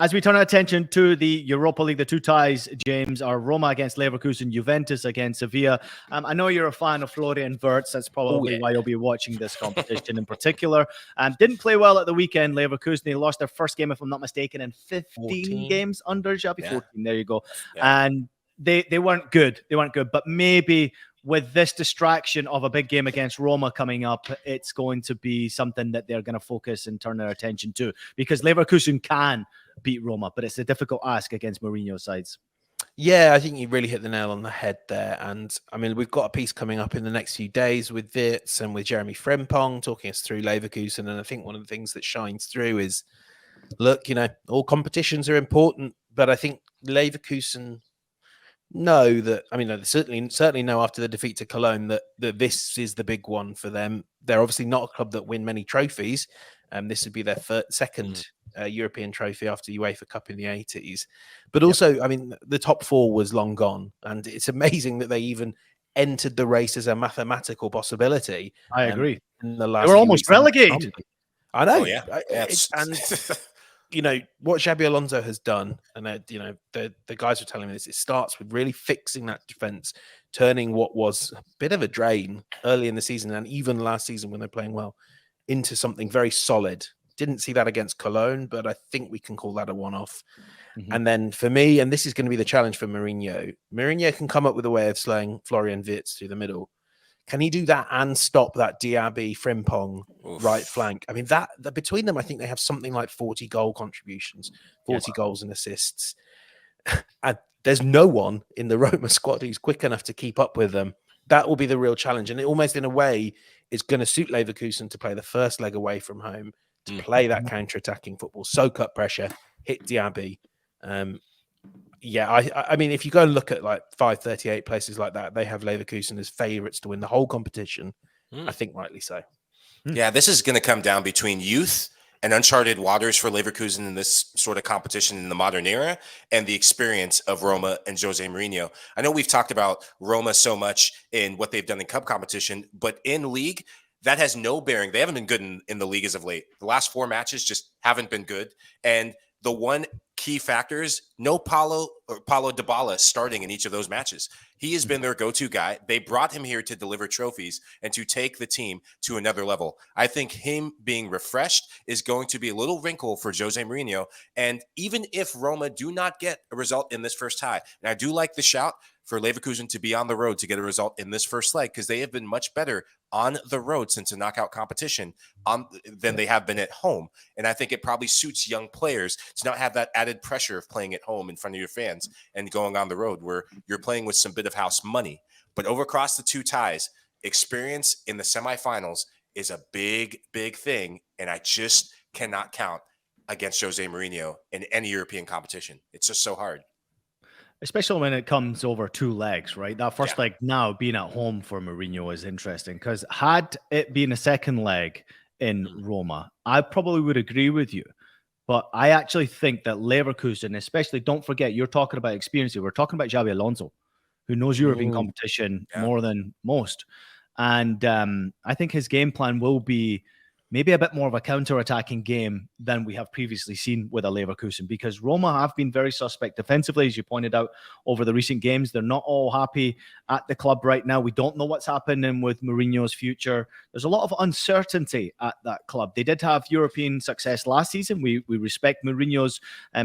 As we turn our attention to the Europa League, the two ties, James, are Roma against Leverkusen, Juventus against Sevilla. I know you're a fan of Florian Wirtz. That's probably why you'll be watching this competition in particular. Didn't play well at the weekend, Leverkusen. They lost their first game, if I'm not mistaken, in 15 games under Xabi. 14, there you go. Yeah. And they weren't good. They weren't good. But maybe with this distraction of a big game against Roma coming up, it's going to be something that they're going to focus and turn their attention to, because Leverkusen can beat Roma, but it's a difficult ask against Mourinho's sides. Yeah, I think you really hit the nail on the head there. And I mean, we've got a piece coming up in the next few days with Wirtz and with Jeremy Frimpong talking us through Leverkusen. And I think one of the things that shines through is, look, you know, all competitions are important, but I think Leverkusen know that, I mean, certainly know after the defeat to Cologne that this is the big one for them. They're obviously not a club that win many trophies. This would be their second European trophy after UEFA Cup in the 80s. But also, I mean, the top four was long gone. And it's amazing that they even entered the race as a mathematical possibility. I agree. In the last they were almost relegated. I know. Oh, yeah. And you know, what Xabi Alonso has done, and you know, the guys were telling me this, it starts with really fixing that defense, turning what was a bit of a drain early in the season and even last season when they're playing well into something very solid. Didn't see that against Cologne, but I think we can call that a one-off. And then for me, and this is going to be the challenge for Mourinho, Mourinho can come up with a way of slowing Florian Wirtz through the middle. Can he do that and stop that Diaby Frimpong right flank? I mean, that between them, I think they have something like 40 goal contributions, 40 goals and assists. And there's no one in the Roma squad who's quick enough to keep up with them. That will be the real challenge. And it almost in a way is going to suit Leverkusen to play the first leg away from home, to play that counter-attacking football, soak up pressure, hit Diaby. I mean, if you go and look at like 538 places like that, they have Leverkusen as favourites to win the whole competition. I think rightly so. Yeah, this is going to come down between youth and uncharted waters for Leverkusen in this sort of competition in the modern era, and the experience of Roma and Jose Mourinho. I know we've talked about Roma so much in what they've done in cup competition, but in league, that has no bearing. They haven't been good in the league as of late. The last 4 matches just haven't been good. And the one key factor is no Paulo Dybala starting in each of those matches. He has been their go-to guy. They brought him here to deliver trophies and to take the team to another level. I think him being refreshed is going to be a little wrinkle for Jose Mourinho. And even if Roma do not get a result in this first tie, and I do like the shout for Leverkusen to be on the road to get a result in this first leg, because they have been much better on the road since a knockout competition than they have been at home. And I think it probably suits young players to not have that added pressure of playing at home in front of your fans and going on the road where you're playing with some bit of house money. But over across the two ties, experience in the semifinals is a big, big thing. And I just cannot count against Jose Mourinho in any European competition. It's just so hard. Especially when it comes over 2 legs, right? That first leg now being at home for Mourinho is interesting, because had it been a second leg in Roma, I probably would agree with you. But I actually think that Leverkusen, especially, don't forget, you're talking about experience here. We're talking about Xabi Alonso, who knows European competition more than most. And I think his game plan will be maybe a bit more of a counter-attacking game than we have previously seen with a Leverkusen, because Roma have been very suspect defensively, as you pointed out, over the recent games. They're not all happy at the club right now. We don't know what's happening with Mourinho's future. There's a lot of uncertainty at that club. They did have European success last season. We respect Mourinho's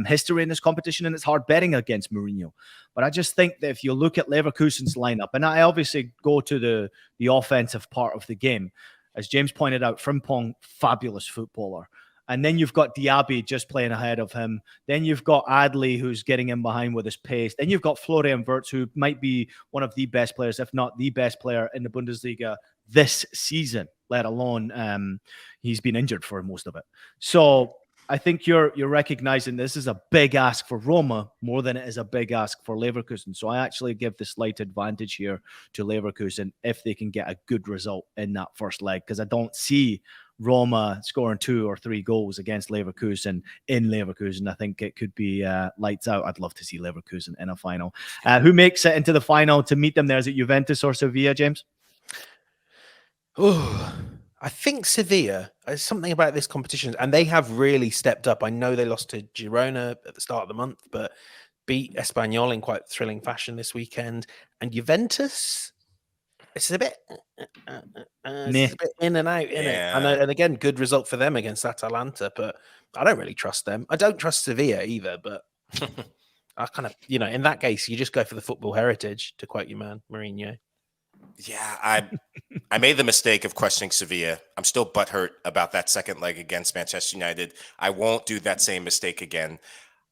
history in this competition, and it's hard betting against Mourinho. But I just think that if you look at Leverkusen's lineup, and I obviously go to the offensive part of the game, as James pointed out, Frimpong, fabulous footballer. And then you've got Diaby just playing ahead of him. Then you've got Adli, who's getting in behind with his pace. Then you've got Florian Wirtz, who might be one of the best players, if not the best player in the Bundesliga this season, let alone he's been injured for most of it. So I think you're recognizing this is a big ask for Roma more than it is a big ask for Leverkusen. So I actually give the slight advantage here to Leverkusen if they can get a good result in that first leg, because I don't see Roma scoring 2 or 3 goals against Leverkusen in Leverkusen. I think it could be lights out. I'd love to see Leverkusen in a final. Who makes it into the final to meet them there? Is it Juventus or Sevilla, James? Oh, I think Sevilla. There's something about this competition, and they have really stepped up. I know they lost to Girona at the start of the month, but beat Espanyol in quite thrilling fashion this weekend. And Juventus, it's a bit, it's a bit in and out, isn't it? And again, good result for them against Atalanta, but I don't really trust them. I don't trust Sevilla either, but I kind of, in that case, you just go for the football heritage, to quote your man, Mourinho. Yeah, I made the mistake of questioning Sevilla. I'm still butthurt about that second leg against Manchester United. I won't do that same mistake again.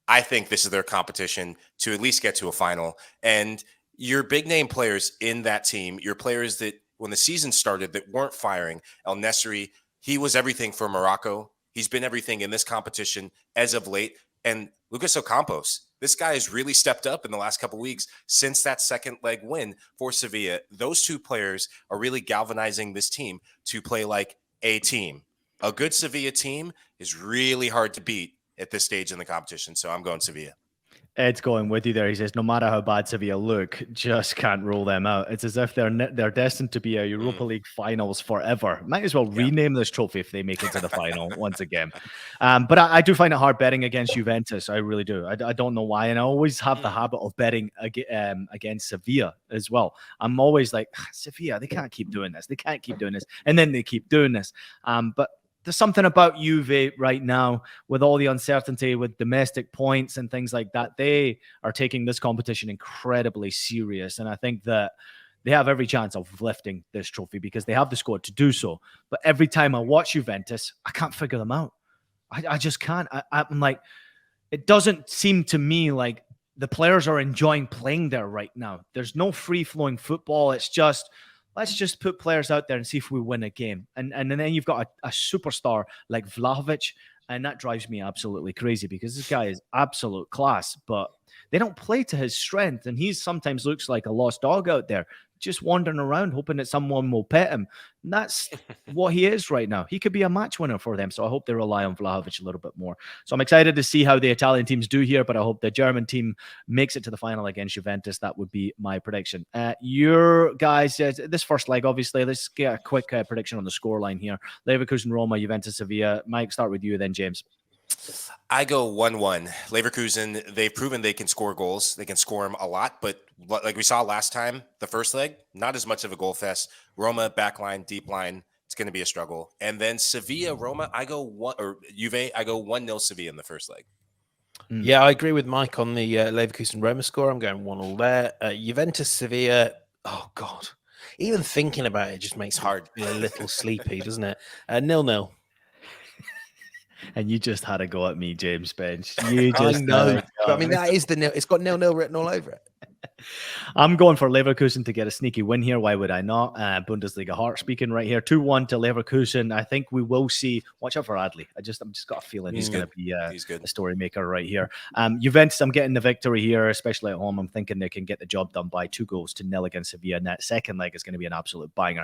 I think this is their competition to at least get to a final. And your big name players in that team, your players that when the season started that weren't firing, El Nesri, he was everything for Morocco. He's been everything in this competition as of late. And Lucas Ocampos, this guy has really stepped up in the last couple of weeks since that second leg win for Sevilla. Those two players are really galvanizing this team to play like a team. A good Sevilla team is really hard to beat at this stage in the competition. So I'm going Sevilla. Ed's going with you there. He says, no matter how bad Sevilla look, just can't roll them out. It's as if they're destined to be a Europa League finals forever. Might as well rename this trophy if they make it to the final once again. But I do find it hard betting against Juventus. I really do. I don't know why. And I always have the habit of betting against Sevilla as well. I'm always like, Sevilla, they can't keep doing this. They can't keep doing this. And then they keep doing this. But there's something about Juve right now with all the uncertainty with domestic points and things like that. They are taking this competition incredibly serious. And I think that they have every chance of lifting this trophy because they have the squad to do so. But every time I watch Juventus, I can't figure them out. I just can't. I'm like, it doesn't seem to me like the players are enjoying playing there right now. There's no free-flowing football. It's just, let's just put players out there and see if we win a game. And then you've got a superstar like Vlahovic, and that drives me absolutely crazy because this guy is absolute class, but they don't play to his strength, and he sometimes looks like a lost dog out there, just wandering around hoping that someone will pet him. And that's what he is right now. He could be a match winner for them, so I hope they rely on Vlahovic a little bit more. So I'm excited to see how the Italian teams do here, but I hope the German team makes it to the final against Juventus. That would be my prediction. Your guys, this first leg, obviously, let's get a quick prediction on the scoreline here. Leverkusen, Roma, Juventus, Sevilla. Mike, start with you, then James. I go 1-1. Leverkusen, they've proven they can score goals. They can score them a lot, but like we saw last time, the first leg, not as much of a goal fest. Roma, back line, deep line, it's going to be a struggle. And then Sevilla, Roma, Juve, I go 1-0 Sevilla in the first leg. Yeah, I agree with Mike on the Leverkusen Roma score. I'm going 1-1 there. Juventus, Sevilla, oh, God. Even thinking about it just makes heart a little sleepy, doesn't it? 0-0. And you just had a go at me, James Bench. You just I know. I mean, that is the nil. It's got 0-0 written all over it. I'm going for Leverkusen to get a sneaky win here. Why would I not? Bundesliga heart speaking right here. 2-1 to Leverkusen. I think we will see. Watch out for Adli. I'm just got a feeling he's going to be a story maker right here. Juventus, I'm getting the victory here, especially at home. I'm thinking they can get the job done by 2-0 against Sevilla. And that second leg is going to be an absolute banger.